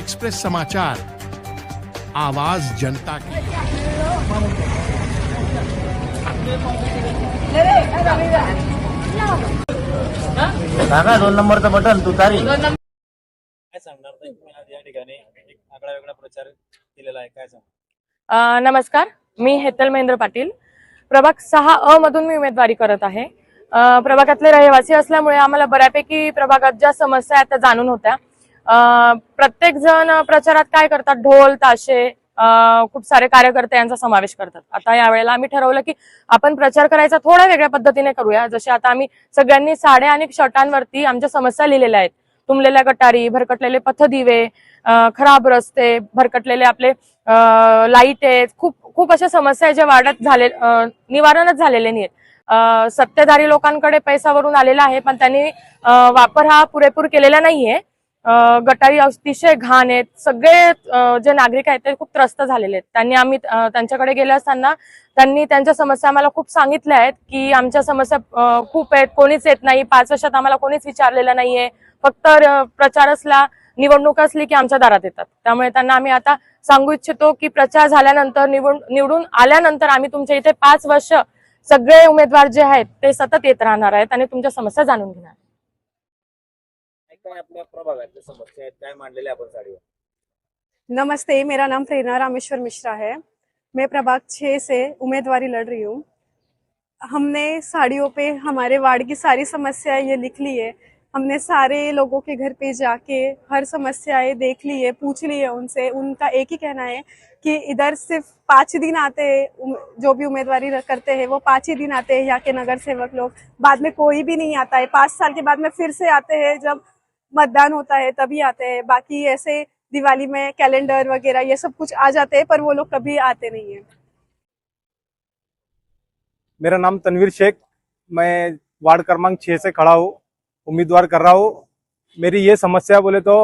Express समाचार, आवाज जनता की। काका 2 नंबरचं बटन तुतारी। काय सांगणार ताई, तुम्ही आज या ठिकाणी एक आगळा वेगळा प्रचार केलेला आहे, काय सांगणार? नमस्कार, मी हेतल महेंद्र पाटील, प्रभाग 6 अ मधून मी उमेदवारी करत आहे। प्रभागातले रहिवासी असल्यामुळे आम्हाला बऱ्यापैकी प्रभागात ज्या समस्या आहेत त्या जाणून होत्या। प्रत्येक जण प्रचारात काय करतात, ढोल ताशे, खूप सारे कार्यकर्ते यांचा समावेश करतात। आता यावेळेला आम्ही ठरवलं की आपण प्रचार करायचा थोड्या वेगळ्या पद्धतीने करूया। जसे आता आम्ही सगळ्यांनी साड्या आणि शर्टांवरती आमच्या समस्या लिहिलेल्या आहेत। तुंबलेल्या गटारी, भरकटलेले पथदिवे, खराब रस्ते, भरकटलेले आपले लाईट आहेत, खूप अशा समस्या ज्या वाढत झाले, निवारणच झालेले नाहीत। सत्तेधारी लोकांकडे पैसा वरून आलेला आहे, पण त्यांनी वापर हा पुरेपूर केलेला नाहीये। गटारी अतिशय घाण आहेत, सगळे जे नागरिक आहेत ते खूप त्रस्त झालेले आहेत। आम्ही त्यांच्याकडे गेले असताना त्यांनी त्यांच्या समस्या आम्हाला खूप सांगितल्या आहेत की आमच्या समस्या खूप आहेत, कोणीच येत नाही, 5 वर्षात आम्हाला कोणीच विचारलेलं नाहीये, फक्त प्रचार असला, निवडणूक असली की आमच्या दारात येतात। त्यामुळे त्यांना आम्ही आता सांगू इच्छितो की प्रचार झाल्यानंतर, निवडून आल्यानंतर आम्ही तुमच्या इथे 5 वर्ष सगळे उमेदवार जे आहेत ते सतत येत राहणार आहेत आणि तुमच्या समस्या जाणून घेणार। काय आपल्या प्रभागातल्या समस्या आहेत, काय मांडलेले आपण साडीवर? नमस्ते, मेरा नाम प्रेरणा रामेश्वर मिश्रा है। मैं प्रभाग 6 से उम्मीदवारी लड़ रही हूँ। हमने साड़ियों पे हमारे वार्ड की सारी समस्याएं ये लिख ली है। हमने सारे लोगों के घर पे जाके हर समस्याएं देख ली है, पूछ ली है उनसे। उनका एक ही कहना है कि इधर सिर्फ 5 दिन आते हैं, जो भी उम्मीदवारी करते हैं वो 5 ही दिन आते हैं यहाँ के नगर सेवक लोग, बाद में कोई भी नहीं आता है। 5 साल के बाद में फिर से आते हैं, जब मतदान होता है तभी आते हैं। बाकी ऐसे दिवाली में कैलेंडर वगैरह ये सब कुछ आ जाते हैं, पर वो लोग कभी आते नहीं है। मेरा नाम तनवीर शेख, मैं वार्ड क्रमांक 6 से खड़ा हूँ, उम्मीदवार कर रहा हूँ। मेरी ये समस्या बोले तो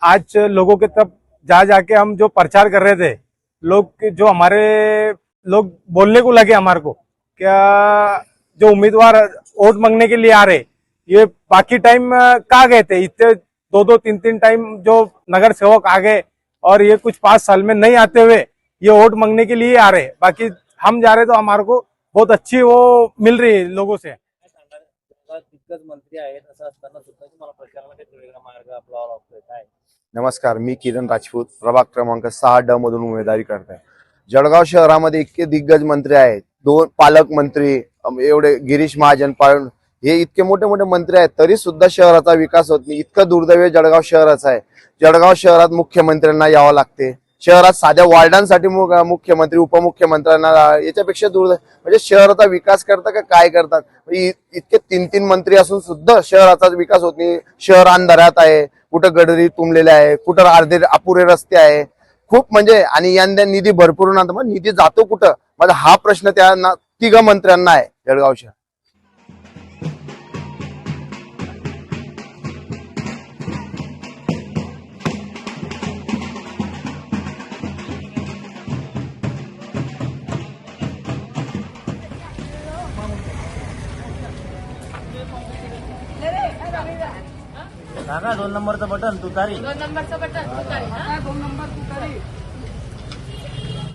आज लोगों के तब जा जाके हम जो प्रचार कर रहे थे, लोग जो हमारे लोग बोलने को लगे हमारे को, क्या जो उम्मीदवार वोट मांगने के लिए आ रहे, ये बाकी टाइम कहाँ गए थे? इतने 2-2, 3-3 टाइम जो नगर सेवक आ गए और ये कुछ 5 साल में नहीं आते हुए ये वोट मांगने के लिए आ रहे। बाकी हम जा रहे तो हमारे को बहुत अच्छी वो मिल रही है लोगों से। काय सांगणार? दिग्गज मंत्री आहेत, असं असताना सुद्धा तुम्हाला प्रचाराला काही वेगळा मार्ग आपलावा लागतोय, काय? नमस्कार, मी किरण राजपूत, प्रभाग क्रमांक 6 मधून उमेदवारी करत आहे। जळगाव शहरामध्ये इतके दिग्गज मंत्री आहेत, 2 पालकमंत्री, एवढे गिरीश महाजन, हे इतके मोठे मोठे मंत्री आहेत, तरी सुद्धा शहराचा विकास होत नाही। इतकं दुर्दैव जळगाव शहराचं आहे। जळगाव शहरात मुख्यमंत्र्यांना यावं लागते, शहरात साध्या वार्डांसाठी मुख्यमंत्री, उपमुख्यमंत्र्यांना, याच्यापेक्षा म्हणजे शहराचा विकास करतात का काय करतात? इतके 3-3 मंत्री असून सुद्धा शहराचा विकास होत नाही। शहर अंधारात आहे, कुठं गडरी तुंबलेले आहे, कुठं अर्धे अपुरे रस्ते आहे, खूप म्हणजे। आणि यंदा निधी भरपूर ना, मग निधी जातो कुठं? माझा हा प्रश्न त्या 3 मंत्र्यांना आहे जळगाव शहर। काका 2 नंबरचं बटन तुतारी। 2 नंबरचं बटन तुतारी।